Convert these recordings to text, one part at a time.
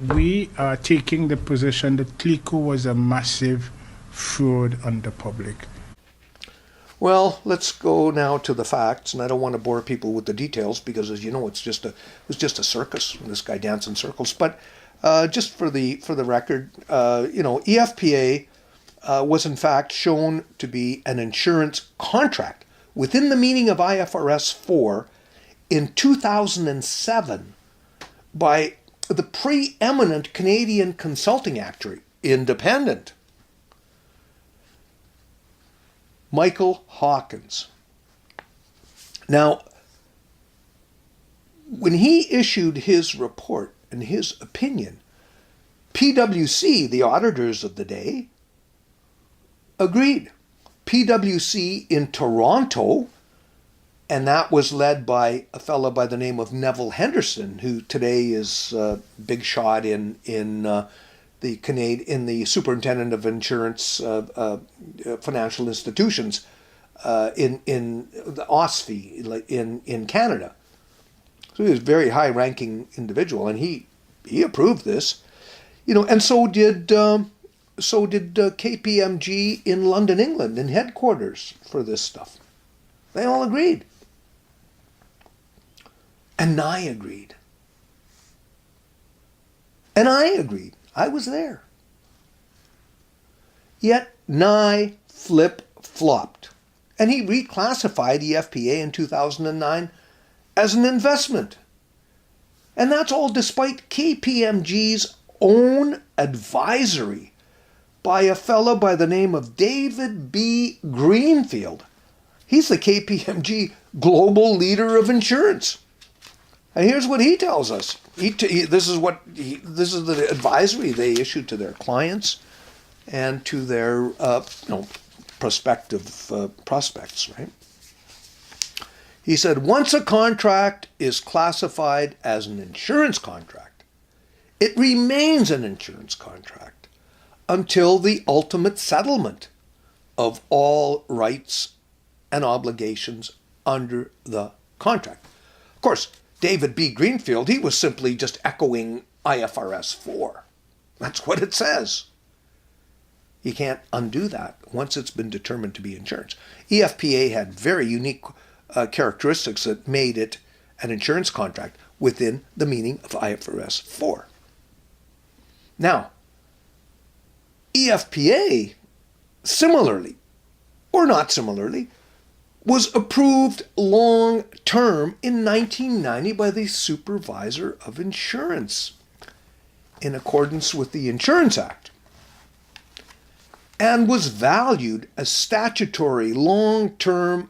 We are taking the position that Clico was a massive fraud on the public. Well, let's go now to the facts, and I don't want to bore people with the details because, as you know, it was just a circus. This guy danced in circles. But just for the record, EFPA was in fact shown to be an insurance contract within the meaning of IFRS 4 in 2007 by the preeminent Canadian consulting actuary, independent, Michael Hawkins. Now, when he issued his report and his opinion, PwC, the auditors of the day, agreed. PwC in Toronto, and that was led by a fellow by the name of Neville Henderson, who today is a big shot in the superintendent of insurance financial institutions in the OSFI in Canada. So he was a very high-ranking individual, and he approved this, and so did KPMG in London, England, in headquarters for this stuff. They all agreed. And Ngai agreed. And I agreed. I was there. Yet Ngai flip-flopped, and he reclassified EFPA in 2009 as an investment. And that's all despite KPMG's own advisory by a fellow by the name of David B. Greenfield. He's the KPMG global leader of insurance. And here's what he tells us. This is the advisory they issued to their clients and to their prospective prospects, right? He said, once a contract is classified as an insurance contract, it remains an insurance contract until the ultimate settlement of all rights and obligations under the contract. Of course, David B. Greenfield, he was simply just echoing IFRS 4. That's what it says. You can't undo that once it's been determined to be insurance. EFPA had very unique characteristics that made it an insurance contract within the meaning of IFRS 4. Now, EFPA, similarly, or not similarly, was approved long-term in 1990 by the Supervisor of Insurance in accordance with the Insurance Act, and was valued as statutory long-term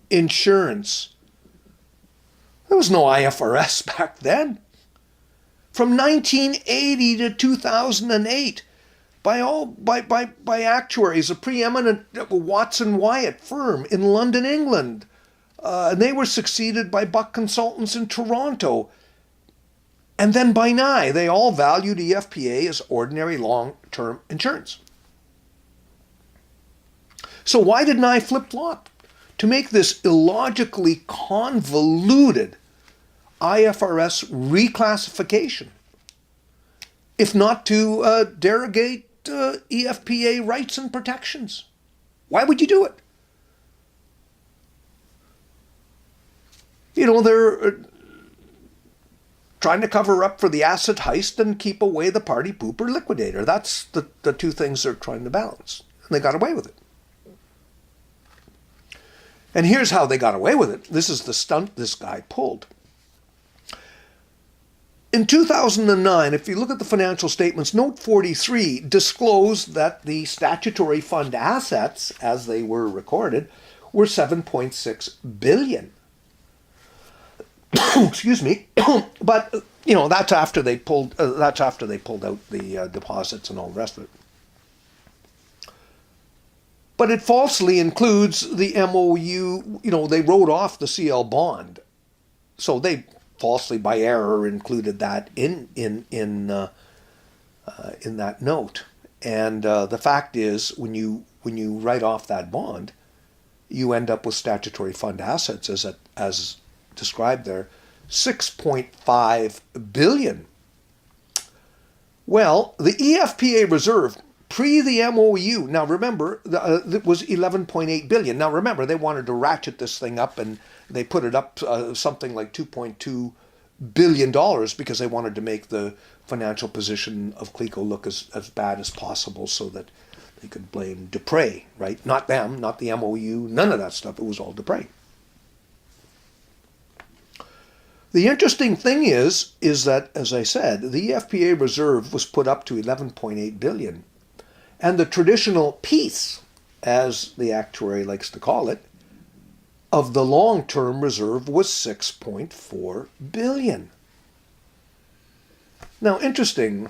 insurance. There was no IFRS back then. From 1980 to 2008, by actuaries, a preeminent Watson Wyatt firm in London, England. And they were succeeded by Buck Consultants in Toronto. And then by Ngai. They all valued EFPA as ordinary long-term insurance. So why did Ngai flip-flop? To make this illogically convoluted IFRS reclassification, if not to derogate EFPA rights and protections. Why would you do it? They're trying to cover up for the asset heist and keep away the party pooper liquidator. That's the two things they're trying to balance. And they got away with it. And here's how they got away with it. This is the stunt this guy pulled. In 2009, if you look at the financial statements, Note 43 disclosed that the statutory fund assets, as they were recorded, were $7.6 billion. Excuse me, but that's after they pulled out the deposits and all the rest of it. But it falsely includes the MOU. They wrote off the CL bond, so they falsely by error included that in that note. And the fact is, when you write off that bond, you end up with statutory fund assets as described there, $6.5 billion. Well, the EFPA reserve pre the MOU, now remember, it was 11.8 billion. Now remember, they wanted to ratchet this thing up, and they put it up something like $2.2 billion because they wanted to make the financial position of Clico look as bad as possible so that they could blame Dupre, right? Not them, not the MOU, none of that stuff. It was all Dupre. The interesting thing is that, as I said, the EFPA reserve was put up to 11.8 billion. And the traditional piece, as the actuary likes to call it, of the long-term reserve was 6.4 billion. Now, interesting,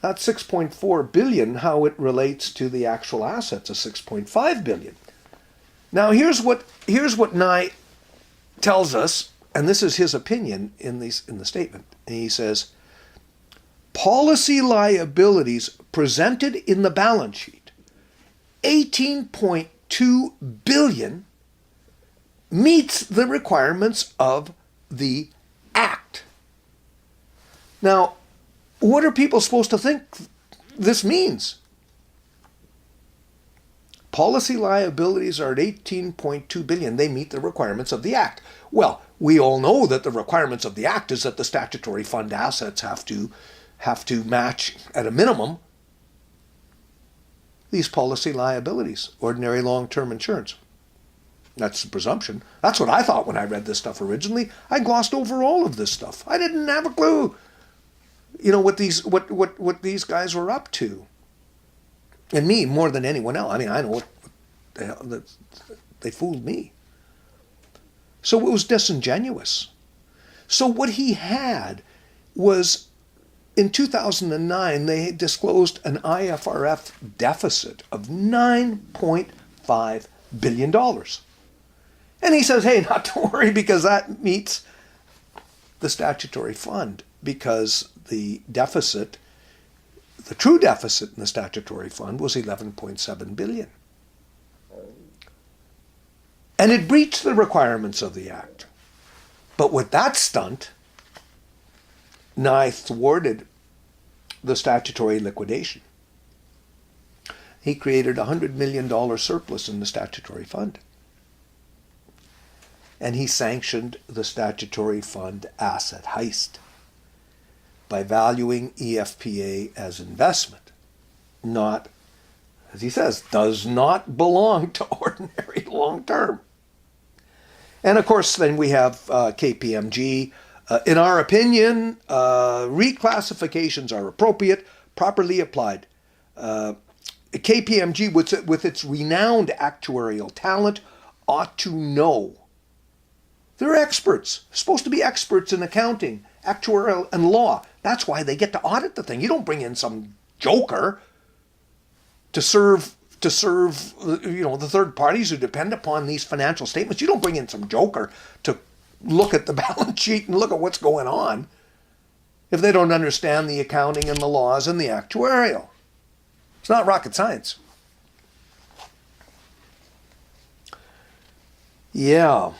that 6.4 billion, how it relates to the actual assets of 6.5 billion. Now, here's what Ngai tells us, and this is his opinion in the statement. And he says, policy liabilities presented in the balance sheet, 18.2 billion, meets the requirements of the Act. Now, what are people supposed to think this means? Policy liabilities are at 18.2 billion. They meet the requirements of the Act. Well, we all know that the requirements of the Act is that the statutory fund assets have to match at a minimum these policy liabilities, ordinary long-term insurance. That's the presumption. That's what I thought when I read this stuff originally. I glossed over all of this stuff. I didn't have a clue, what these guys were up to. And me more than anyone else. I mean, I know what the hell, they fooled me. So it was disingenuous. So what he had was, in 2009, they disclosed an IFRS deficit of $9.5 billion. And he says, hey, not to worry, because that meets the statutory fund, because the deficit, the true deficit in the statutory fund was 11.7 billion. And it breached the requirements of the Act. But with that stunt, Ngai thwarted the statutory liquidation. He created a $100 million surplus in the statutory fund. And he sanctioned the statutory fund asset heist by valuing EFPA as investment, not, as he says, does not belong to ordinary long-term. And of course, then we have KPMG. In our opinion, reclassifications are appropriate, properly applied. KPMG, with its renowned actuarial talent, ought to know. They're experts, supposed to be experts in accounting, actuarial, and law. That's why they get to audit the thing. You don't bring in some joker to serve the third parties who depend upon these financial statements. You don't bring in some joker to look at the balance sheet and look at what's going on if they don't understand the accounting and the laws and the actuarial. It's not rocket science. Yeah.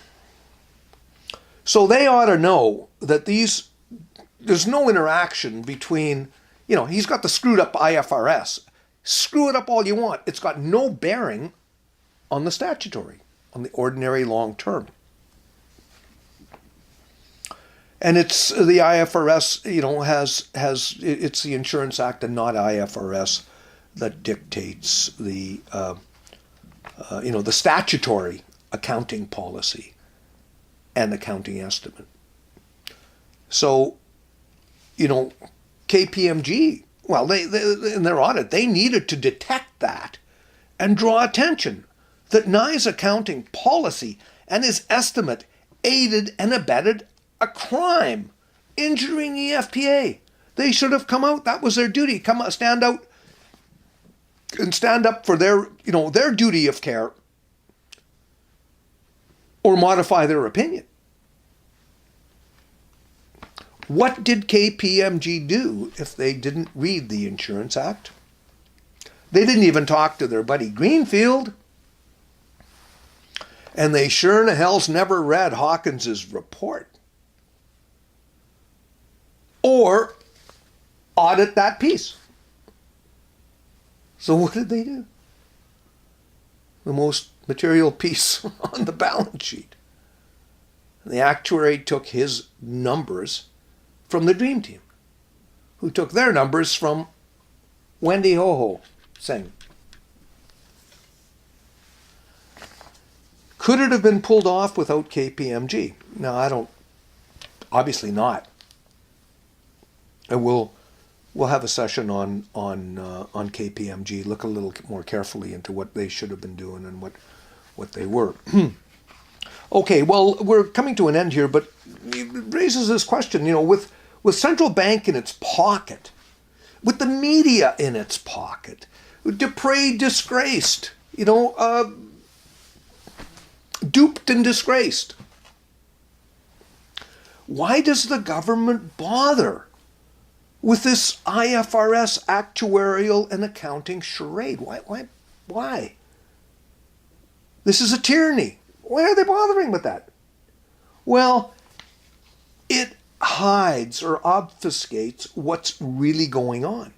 So they ought to know that there's no interaction between, he's got the screwed up IFRS. Screw it up all you want. It's got no bearing on the statutory, on the ordinary long term. And it's the IFRS, it's the Insurance Act and not IFRS that dictates the statutory accounting policy and accounting estimate. So, KPMG, well, they in their audit, they needed to detect that and draw attention that Ngai's accounting policy and his estimate aided and abetted a crime injuring EFPA. They should have come out. That was their duty. Come out, stand out, and stand up for their duty of care, or modify their opinion. What did KPMG do if they didn't read the Insurance Act? They didn't even talk to their buddy Greenfield. And they sure in the hell's never read Hawkins's report. Or audit that piece. So what did they do? The most material piece on the balance sheet. The actuary took his numbers from the Dream Team, who took their numbers from Wendy Ho Ho Singh. Could it have been pulled off without KPMG? No, I don't. Obviously not. And we'll have a session on KPMG. Look a little more carefully into what they should have been doing and what they were. Okay, well, we're coming to an end here, but it raises this question. With central bank in its pocket, with the media in its pocket, depraved, disgraced, duped and disgraced. Why does the government bother with this IFRS actuarial and accounting charade? Why? This is a tyranny. Why are they bothering with that? Well, it hides or obfuscates what's really going on.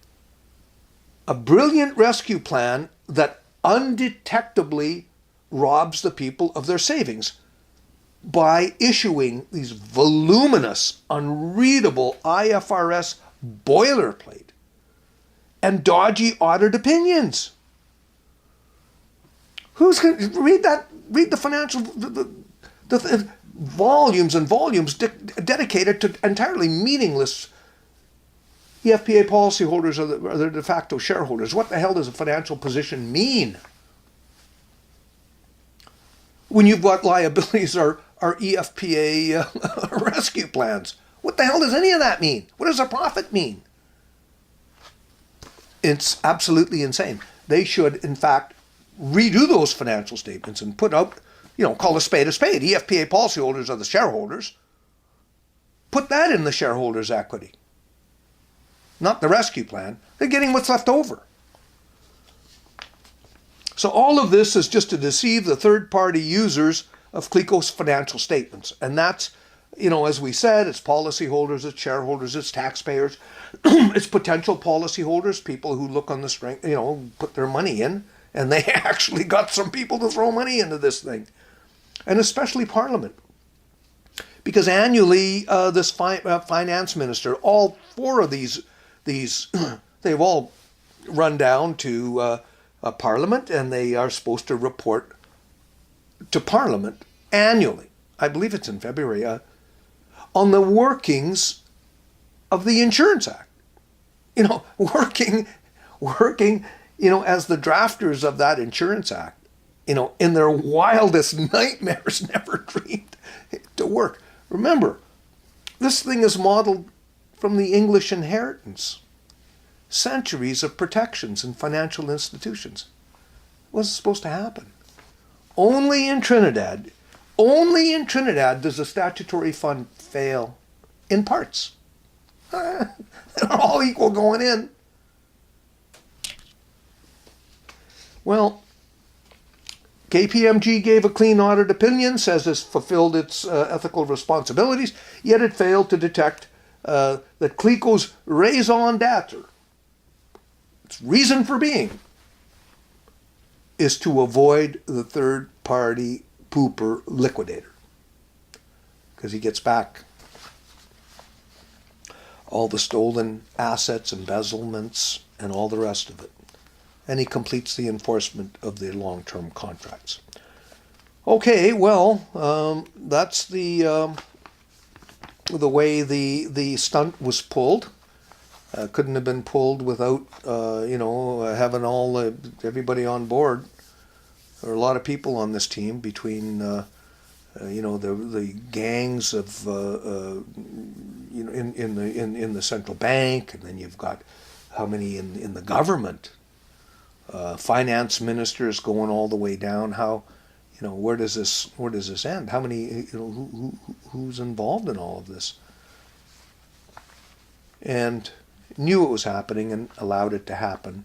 A brilliant rescue plan that undetectably robs the people of their savings by issuing these voluminous, unreadable IFRS boilerplate and dodgy audit opinions. Who's going to read that? Read the financial the volumes and volumes dedicated to entirely meaningless EFPA policyholders are the de facto shareholders. What the hell does a financial position mean? When you've got liabilities are EFPA rescue plans. What the hell does any of that mean? What does a profit mean? It's absolutely insane. They should, in fact, redo those financial statements and put out, call a spade a spade. EFPA policyholders are the shareholders. Put that in the shareholders' equity. Not the rescue plan. They're getting what's left over. So all of this is just to deceive the third-party users of Clico's financial statements. And that's, as we said, it's policyholders, it's shareholders, it's taxpayers, it's potential policyholders, people who look on the string, put their money in, and they actually got some people to throw money into this thing. And especially Parliament. Because annually, this finance minister, all four of these they've all run down to Parliament, and they are supposed to report to Parliament annually. I believe it's in February, on the workings of the Insurance Act. Working, as the drafters of that Insurance Act, in their wildest nightmares never dreamed to work. Remember, this thing is modeled from the English inheritance. Centuries of protections in financial institutions. It wasn't supposed to happen. Only in Trinidad does a statutory fund fail in parts. They're all equal going in. Well, KPMG gave a clean audit opinion, says it's fulfilled its ethical responsibilities, yet it failed to detect that Clico's raison d'etre, its reason for being, is to avoid the third-party pooper liquidator. Because he gets back all the stolen assets, embezzlements, and all the rest of it. And he completes the enforcement of the long-term contracts. Okay, well, that's the way the stunt was pulled. Couldn't have been pulled without, having everybody on board. There are a lot of people on this team between, the gangs of, in the central bank, and then you've got how many in the government. Finance ministers going all the way down. How, where does this end? How many, who's involved in all of this? And knew it was happening and allowed it to happen